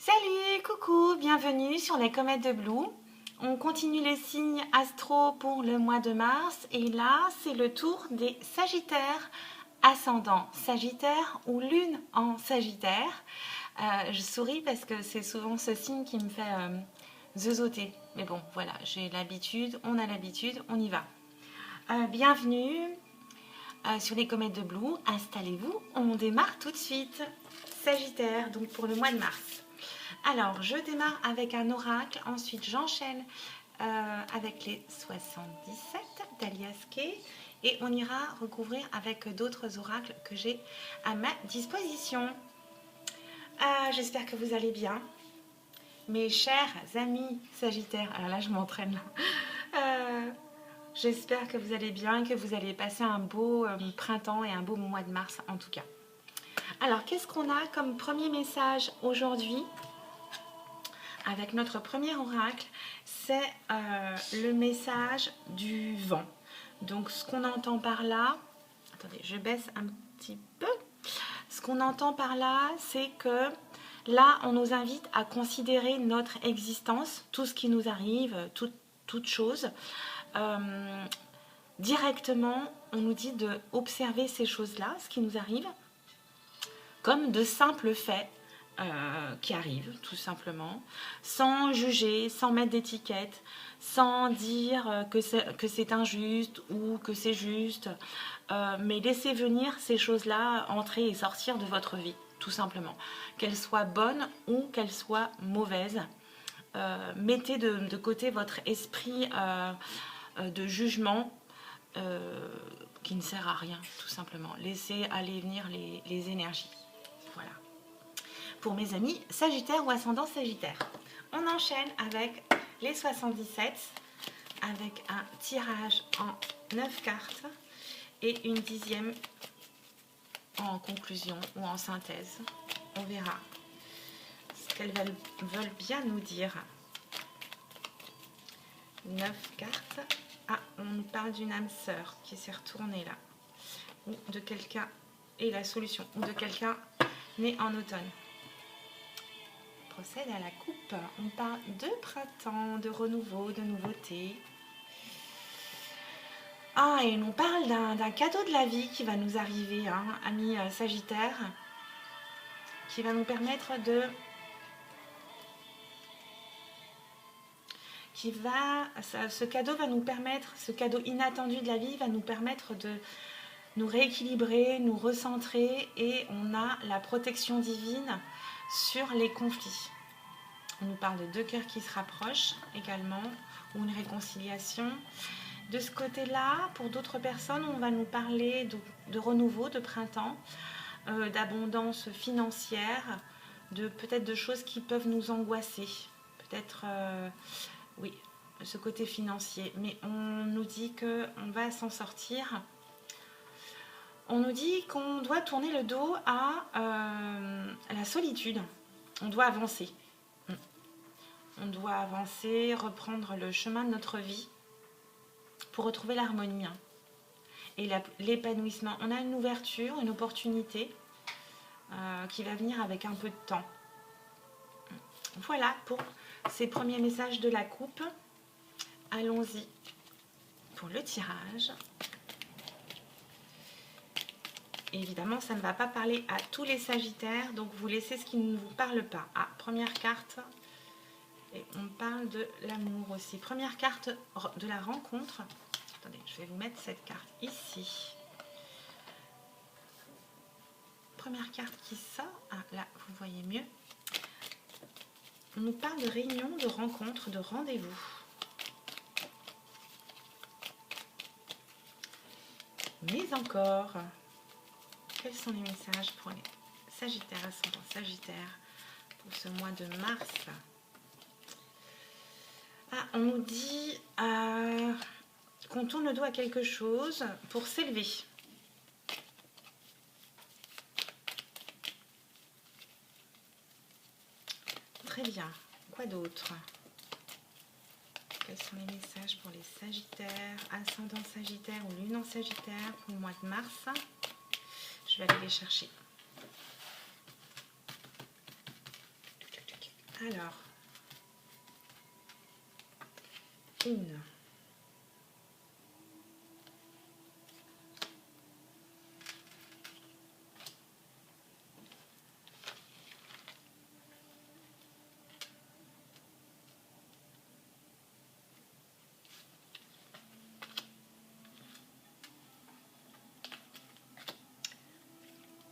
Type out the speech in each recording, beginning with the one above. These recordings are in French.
Salut, coucou, bienvenue sur les comètes de Blue. On continue les signes astro pour le mois de mars et là c'est le tour des Sagittaires, ascendant Sagittaire ou lune en Sagittaire. Je souris parce que c'est souvent ce signe qui me fait zeuzoter. Mais bon, voilà, j'ai l'habitude, on a l'habitude, on y va. Bienvenue sur les comètes de Blue, installez-vous, on démarre tout de suite. Sagittaire, donc pour le mois de mars. Alors, je démarre avec un oracle, ensuite j'enchaîne avec les 77 d'Alias Kay et on ira recouvrir avec d'autres oracles que j'ai à ma disposition. J'espère que vous allez bien. Mes chers amis Sagittaires, alors là je m'entraîne là. J'espère que vous allez bien, que vous allez passer un beau printemps et un beau mois de mars en tout cas. Alors, qu'est-ce qu'on a comme premier message aujourd'hui avec notre premier oracle? C'est le message du vent. Donc, ce qu'on entend par là... Attendez, je baisse un petit peu. Ce qu'on entend par là, c'est que là, on nous invite à considérer notre existence, tout ce qui nous arrive, toute chose. Directement, on nous dit d'observer ces choses-là, ce qui nous arrive, comme de simples faits qui arrivent, tout simplement, sans juger, sans mettre d'étiquette, sans dire que c'est injuste ou que c'est juste, mais laissez venir ces choses-là entrer et sortir de votre vie, tout simplement. Qu'elles soient bonnes ou qu'elles soient mauvaises. Mettez de côté votre esprit de jugement qui ne sert à rien, tout simplement. Laissez aller venir les énergies. Voilà. Pour mes amis Sagittaire ou ascendant Sagittaire. On enchaîne avec les 77, avec un tirage en 9 cartes et une 10e en conclusion ou en synthèse. On verra ce qu'elles veulent bien nous dire. 9 cartes. Ah, on nous parle d'une âme sœur qui s'est retournée là. Ou de quelqu'un, et la solution, ou de quelqu'un né en automne. On procède à la coupe. On parle de printemps, de renouveau, de nouveauté. Ah, et on parle d'un cadeau de la vie qui va nous arriver, hein, amis Sagittaire, qui va nous permettre de... ce cadeau va nous permettre, ce cadeau inattendu de la vie va nous permettre de nous rééquilibrer, nous recentrer et on a la protection divine sur les conflits. On nous parle de deux cœurs qui se rapprochent également, ou une réconciliation. De ce côté-là, pour d'autres personnes, on va nous parler de renouveau, de printemps, d'abondance financière, peut-être de choses qui peuvent nous angoisser. Peut-être, oui, ce côté financier. Mais on nous dit qu'on va s'en sortir. On nous dit qu'on doit tourner le dos à la solitude. On doit avancer. On doit avancer, reprendre le chemin de notre vie pour retrouver l'harmonie et l'épanouissement. On a une ouverture, une opportunité qui va venir avec un peu de temps. Voilà pour ces premiers messages de la coupe. Allons-y pour le tirage. Évidemment, ça ne va pas parler à tous les Sagittaires, donc vous laissez ce qui ne vous parle pas. Ah, première carte, et on parle de l'amour aussi. Première carte de la rencontre. Attendez, je vais vous mettre cette carte ici. Première carte qui sort. Ah, là, vous voyez mieux. On nous parle de réunion, de rencontre, de rendez-vous. Mais encore... Quels sont les messages pour les Sagittaires, ascendant Sagittaire, pour ce mois de mars? Ah, on nous dit qu'on tourne le dos à quelque chose pour s'élever. Très bien. Quoi d'autre? Quels sont les messages pour les Sagittaires, ascendant Sagittaire ou lune en Sagittaire pour le mois de mars? Je vais aller les chercher. Alors, une,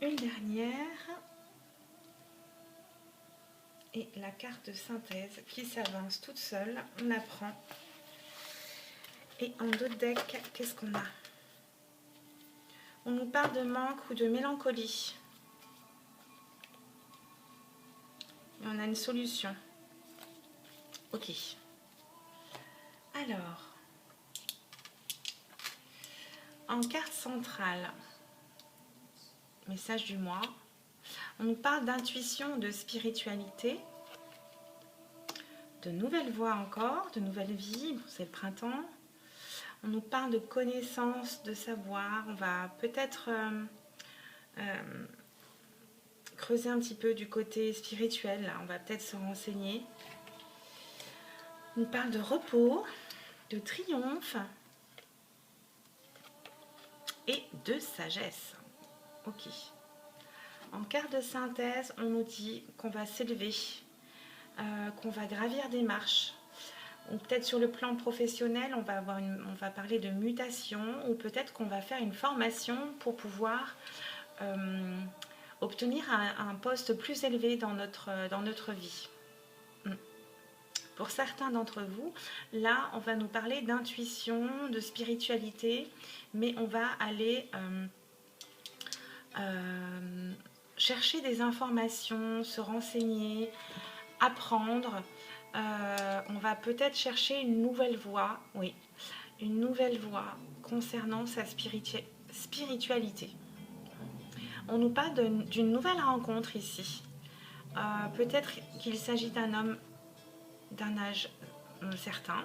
une dernière et la carte de synthèse qui s'avance toute seule. On la prend. Et en dos de deck, qu'est-ce qu'on a? On nous parle de manque ou de mélancolie. Et on a une solution. Ok. Alors, en carte centrale, message du mois, on nous parle d'intuition, de spiritualité, de nouvelles voies encore, de nouvelles vies, c'est le printemps. On nous parle de connaissances, de savoir, on va peut-être creuser un petit peu du côté spirituel, là. On va peut-être se renseigner. On nous parle de repos, de triomphe et de sagesse. Ok. En carte de synthèse, on nous dit qu'on va s'élever, qu'on va gravir des marches. Ou peut-être sur le plan professionnel, on va parler de mutation, ou peut-être qu'on va faire une formation pour pouvoir obtenir un poste plus élevé dans notre vie. Pour certains d'entre vous, là, on va nous parler d'intuition, de spiritualité, mais on va aller chercher des informations, se renseigner, apprendre. On va peut-être chercher une nouvelle voie, oui, une nouvelle voie concernant sa spiritualité. On nous parle d'une nouvelle rencontre ici. Peut-être qu'il s'agit d'un homme d'un âge certain.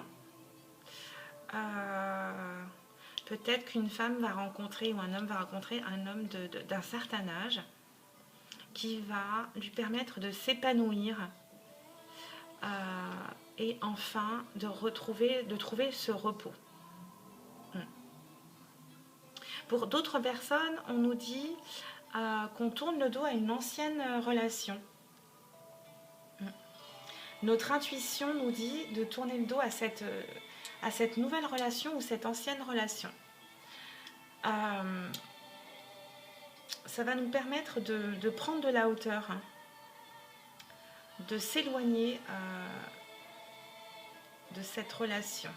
Peut-être qu'une femme va rencontrer ou un homme va rencontrer un homme d'un certain âge qui va lui permettre de s'épanouir et enfin de trouver ce repos. Pour d'autres personnes, on nous dit qu'on tourne le dos à une ancienne relation. Notre intuition nous dit de tourner le dos à cette nouvelle relation ou cette ancienne relation. Ça va nous permettre de prendre de la hauteur, de s'éloigner de cette relation.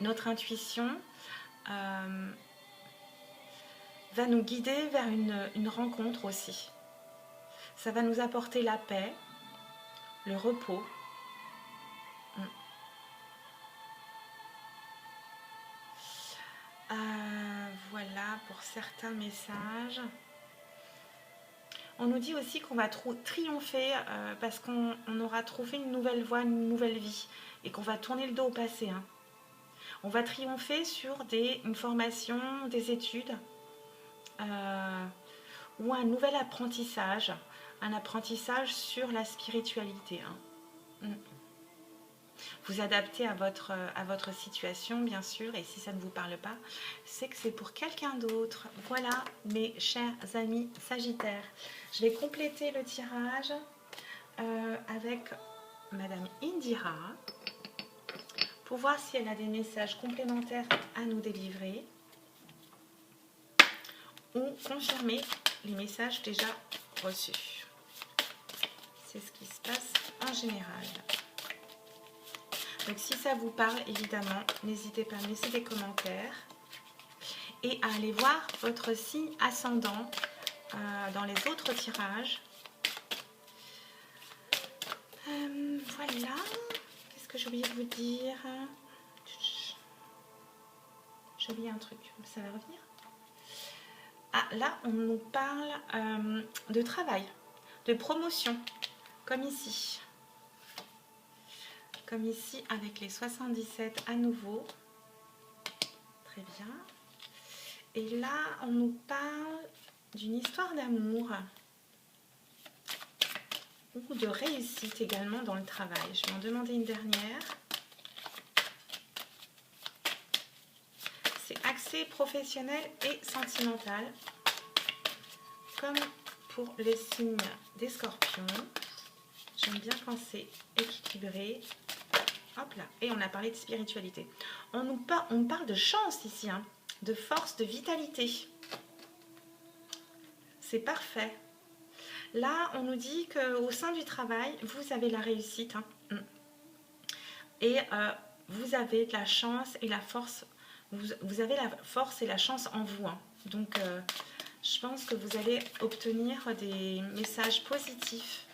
Notre intuition va nous guider vers une rencontre aussi. Ça va nous apporter la paix, le repos. Voilà pour certains messages. On nous dit aussi qu'on va triompher parce qu'on aura trouvé une nouvelle voie, une nouvelle vie et qu'on va tourner le dos au passé. On va triompher sur une formation, des études ou un nouvel apprentissage, un apprentissage sur la spiritualité. Vous adaptez à votre situation, bien sûr, et si ça ne vous parle pas, c'est que c'est pour quelqu'un d'autre. Voilà, mes chers amis Sagittaires. Je vais compléter le tirage avec Madame Indira pour voir si elle a des messages complémentaires à nous délivrer ou confirmer les messages déjà reçus. C'est ce qui se passe en général. Donc si ça vous parle, évidemment, n'hésitez pas à me laisser des commentaires et à aller voir votre signe ascendant dans les autres tirages. Voilà. Qu'est-ce que j'ai oublié de vous dire? J'ai oublié un truc, ça va revenir. Ah, là, on nous parle de travail, de promotion, comme ici. Comme ici avec les 77 à nouveau. Très bien. Et là, on nous parle d'une histoire d'amour. ou de réussite également dans le travail. Je vais en demander une dernière. C'est axé professionnel et sentimental, comme pour les signes des scorpions. J'aime bien quand c'est équilibré. Hop là. Et on a parlé de spiritualité. On parle de chance ici, hein, de force, de vitalité. C'est parfait. Là, on nous dit qu'au sein du travail, vous avez la réussite. Hein. Et vous avez de la chance et la force. Vous avez la force et la chance en vous. Hein. Donc, je pense que vous allez obtenir des messages positifs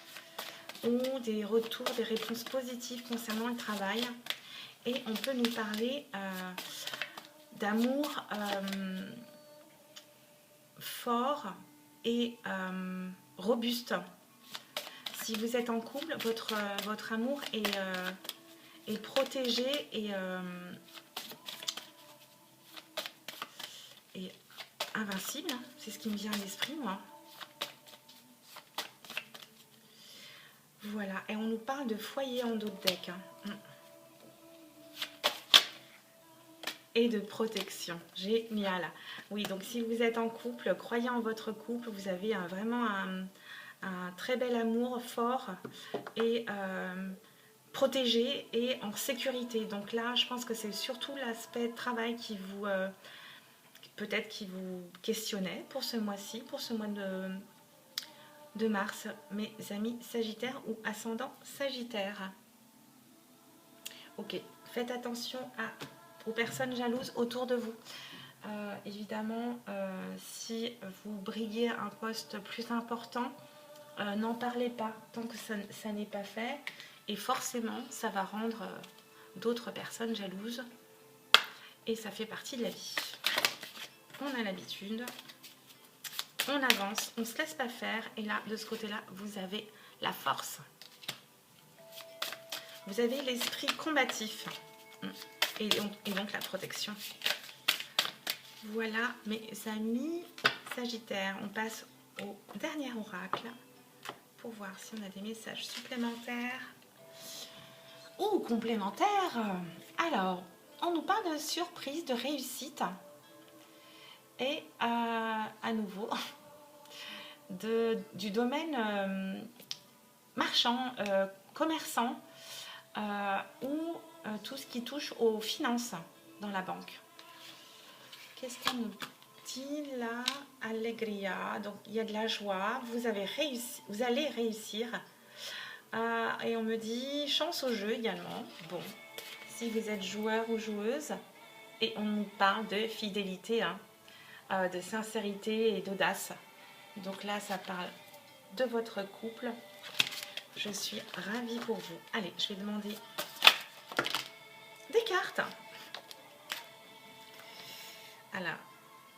ou des retours, des réponses positives concernant le travail. Et on peut nous parler d'amour fort et robuste. Si vous êtes en couple, votre amour est protégé et invincible. C'est ce qui me vient à l'esprit, moi. Voilà, et on nous parle de foyer en dos de deck. Hein. Et de protection. Génial. Oui, donc si vous êtes en couple, croyez en votre couple, vous avez vraiment un très bel amour fort et protégé et en sécurité. Donc là, je pense que c'est surtout l'aspect travail qui vous peut-être qui vous questionnait pour ce mois-ci, pour ce mois de mars, mes amis Sagittaires ou ascendant Sagittaire. Ok, faites attention aux personnes jalouses autour de vous. Évidemment, si vous briguez un poste plus important, n'en parlez pas tant que ça n'est pas fait. Et forcément, ça va rendre d'autres personnes jalouses. Et ça fait partie de la vie. On a l'habitude. On avance, on ne se laisse pas faire. Et là, de ce côté-là, vous avez la force. Vous avez l'esprit combatif. Et donc la protection. Voilà, mes amis Sagittaires. On passe au dernier oracle pour voir si on a des messages supplémentaires ou complémentaires. Alors, on nous parle de surprise, de réussite. Et à nouveau, du domaine marchand, commerçant, ou tout ce qui touche aux finances dans la banque. Qu'est-ce qu'on nous dit là? Allegria, donc il y a de la joie, vous allez réussir. Et on me dit chance au jeu également. Bon, si vous êtes joueur ou joueuse, et on nous parle de fidélité, hein, de sincérité et d'audace. Donc là, ça parle de votre couple. Je suis ravie pour vous. Allez, je vais demander des cartes. Alors,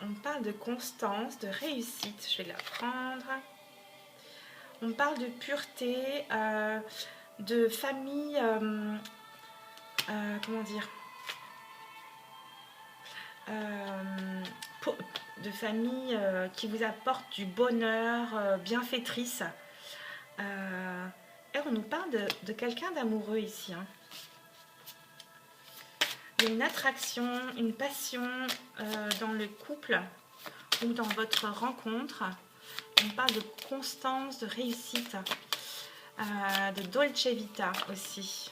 on parle de constance, de réussite. Je vais la prendre. On parle de pureté, de famille, comment dire, de famille qui vous apporte du bonheur, bienfaitrice. Et on nous parle de quelqu'un d'amoureux ici. Hein. Il y a une attraction, une passion dans le couple ou dans votre rencontre. On parle de constance, de réussite, de dolce vita aussi.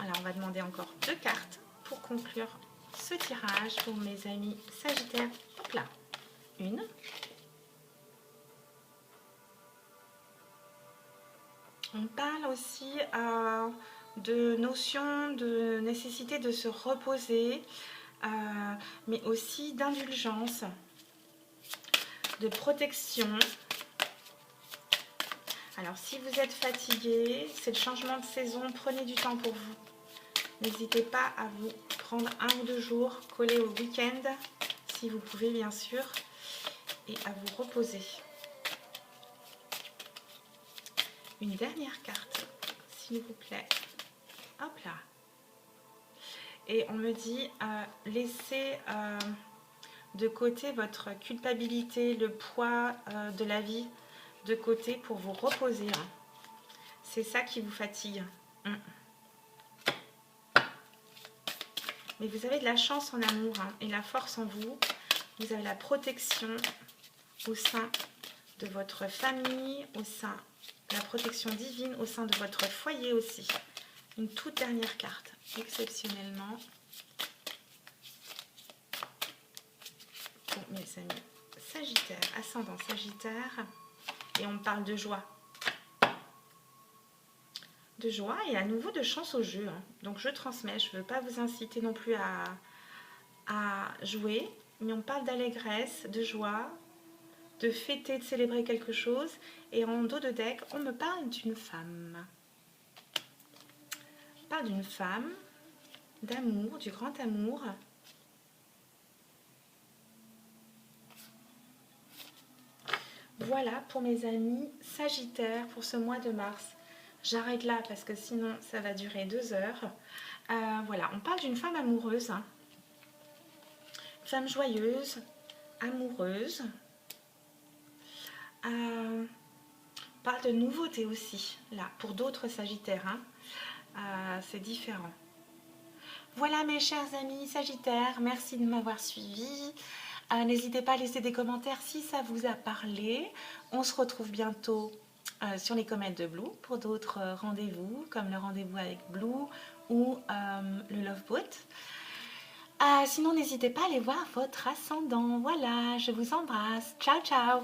Alors, on va demander encore 2 cartes pour conclure ce tirage pour mes amis Sagittaires. Hop là, une. On parle aussi de notion de nécessité de se reposer, mais aussi d'indulgence, de protection. Alors, si vous êtes fatigué, c'est le changement de saison, prenez du temps pour vous. N'hésitez pas à vous prendre 1 ou 2 jours, coller au week-end, si vous pouvez bien sûr, et à vous reposer. Une dernière carte, s'il vous plaît. Hop là. Et on me dit, laissez de côté votre culpabilité, le poids de la vie de côté pour vous reposer. C'est ça qui vous fatigue. Mais vous avez de la chance en amour et la force en vous. Vous avez la protection au sein de votre famille, au sein de la protection divine, au sein de votre foyer aussi. Une toute dernière carte, exceptionnellement. Pour mes amis Sagittaire, ascendant Sagittaire. Et on me parle de joie. De joie et à nouveau de chance au jeu. Donc je transmets, je ne veux pas vous inciter non plus à jouer. Mais on parle d'allégresse, de joie, de fêter, de célébrer quelque chose. Et en dos de deck, on me parle d'une femme. On parle d'une femme, d'amour, du grand amour. Voilà pour mes amis Sagittaires pour ce mois de mars. J'arrête là parce que sinon ça va durer 2 heures. Voilà, on parle d'une femme amoureuse. Femme joyeuse, amoureuse. On parle de nouveauté aussi, là, pour d'autres Sagittaires. C'est différent. Voilà mes chers amis Sagittaires, merci de m'avoir suivi. N'hésitez pas à laisser des commentaires si ça vous a parlé. On se retrouve bientôt sur les comètes de Blue pour d'autres rendez-vous, comme le rendez-vous avec Blue ou le Love Boat. Sinon, n'hésitez pas à aller voir votre ascendant. Voilà, je vous embrasse. Ciao, ciao!